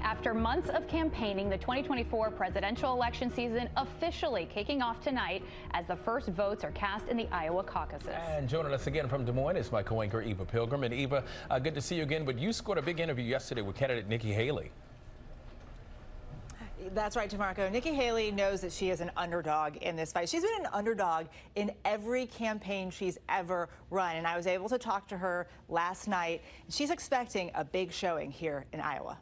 After months of campaigning, the 2024 presidential election season officially kicking off tonight as the first votes are cast in the Iowa caucuses. And joining us again from Des Moines is my co-anchor Eva Pilgrim. And Eva, good to see you again, but you scored a big interview yesterday with candidate Nikki Haley. That's right, DeMarco. Nikki Haley knows that she is an underdog in this fight. She's been an underdog in every campaign she's ever run, and I was able to talk to her last night. She's expecting a big showing here in Iowa.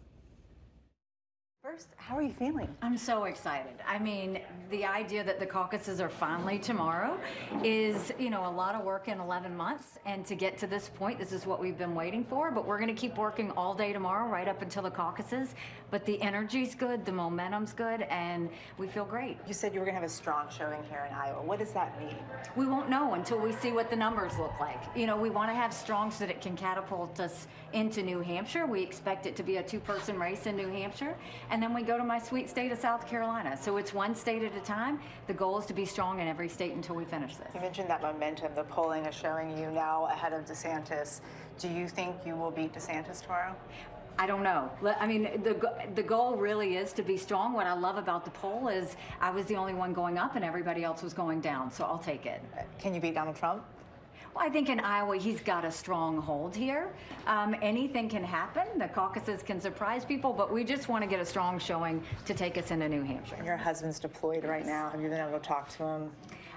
First, how are you feeling? I'm so excited. I mean, the idea that the caucuses are finally tomorrow is, a lot of work in 11 months. And to get to this point, this is what we've been waiting for. But we're going to keep working all day tomorrow, right up until the caucuses. But the energy's good, the momentum's good, and we feel great. You said you were going to have a strong showing here in Iowa. What does that mean? We won't know until we see what the numbers look like. We want to have strong so that it can catapult us into New Hampshire. We expect it to be a two-person race in New Hampshire. And then we go to my sweet state of South Carolina. So it's one state at a time. The goal is to be strong in every state until we finish this. You mentioned that momentum. The polling is showing you now ahead of DeSantis. Do you think you will beat DeSantis tomorrow? I don't know. I mean, the goal really is to be strong. What I love about the poll is I was the only one going up and everybody else was going down. So I'll take it. Can you beat Donald Trump? Well, I think in Iowa, he's got a strong hold here. Anything can happen. The caucuses can surprise people, but we just want to get a strong showing to take us into New Hampshire. Your husband's deployed right now. Have you been able to talk to him?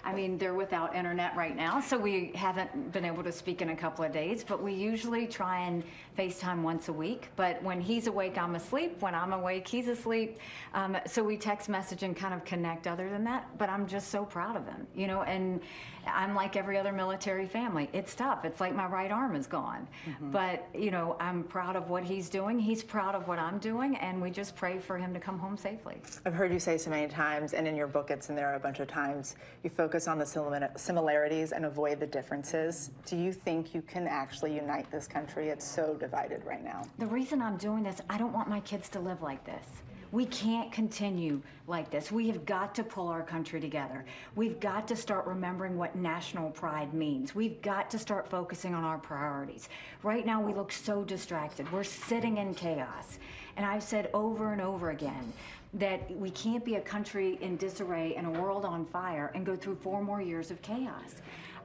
I mean, they're without internet right now, so we haven't been able to speak in a couple of days, but we usually try and FaceTime once a week. But when he's awake, I'm asleep. When I'm awake, he's asleep. So we text message and kind of connect other than that. But I'm just so proud of him, and I'm like every other military family. It's tough. It's like my right arm is gone. Mm-hmm. But, I'm proud of what he's doing. He's proud of what I'm doing, and we just pray for him to come home safely. I've heard you say so many times, and in your book it's in there a bunch of times, you focus on the similarities and avoid the differences. Do you think you can actually unite this country? It's so divided right now. The reason I'm doing this, I don't want my kids to live like this. We can't continue like this. We have got to pull our country together. We've got to start remembering what national pride means. We've got to start focusing on our priorities. Right now, we look so distracted. We're sitting in chaos. And I've said over and over again that we can't be a country in disarray and a world on fire and go through 4 more years of chaos.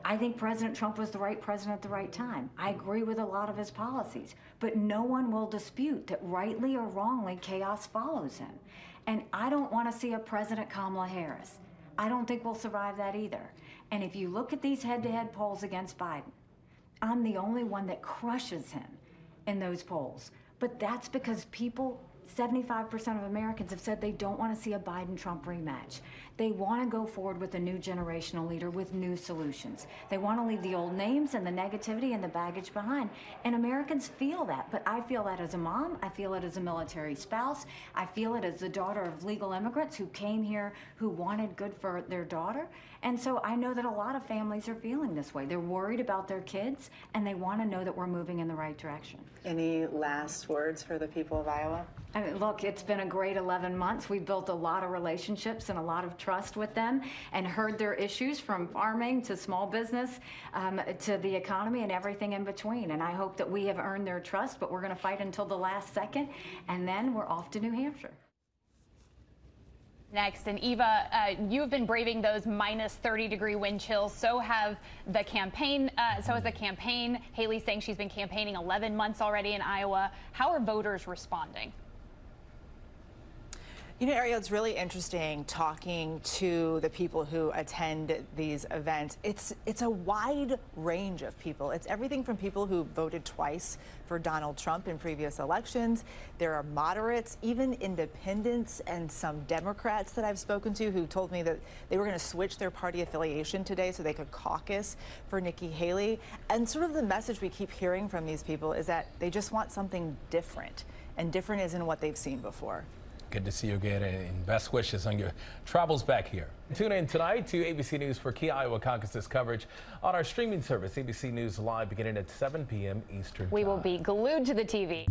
I think President Trump was the right president at the right time. I agree with a lot of his policies, but no one will dispute that rightly or wrongly, chaos follows him. And I don't want to see a President Kamala Harris. I don't think we'll survive that either. And if you look at these head-to-head polls against Biden, I'm the only one that crushes him in those polls. But that's because 75% of Americans have said they don't want to see a Biden-Trump rematch. They want to go forward with a new generational leader with new solutions. They want to leave the old names and the negativity and the baggage behind. And Americans feel that. But I feel that as a mom. I feel it as a military spouse. I feel it as the daughter of legal immigrants who came here who wanted good for their daughter. And so I know that a lot of families are feeling this way. They're worried about their kids, and they want to know that we're moving in the right direction. Any last words for the people of Iowa? I mean, look, it's been a great 11 months. We built a lot of relationships and a lot of trust with them and heard their issues from farming to small business to the economy and everything in between. And I hope that we have earned their trust, but we're going to fight until the last second, and then we're off to New Hampshire. Next, and Eva, you have been braving those minus 30-degree wind chills. So have the campaign. So has the campaign. Haley saying she's been campaigning 11 months already in Iowa. How are voters responding? Ariel, it's really interesting talking to the people who attend these events. It's a wide range of people. It's everything from people who voted twice for Donald Trump in previous elections. There are moderates, even independents, and some Democrats that I've spoken to who told me that they were going to switch their party affiliation today so they could caucus for Nikki Haley. And sort of the message we keep hearing from these people is that they just want something different, and different isn't what they've seen before. Good to see you again, and best wishes on your travels back here. Tune in tonight to ABC News for key Iowa caucuses coverage on our streaming service, ABC News Live, beginning at 7 p.m. Eastern Time. We will be glued to the TV.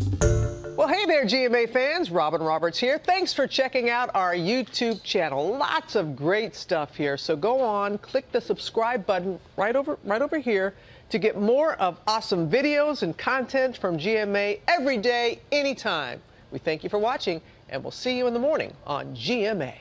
Well, hey there, GMA fans. Robin Roberts here. Thanks for checking out our YouTube channel. Lots of great stuff here. So go on, click the subscribe button right over here to get more of awesome videos and content from GMA every day, anytime. We thank you for watching, and we'll see you in the morning on GMA.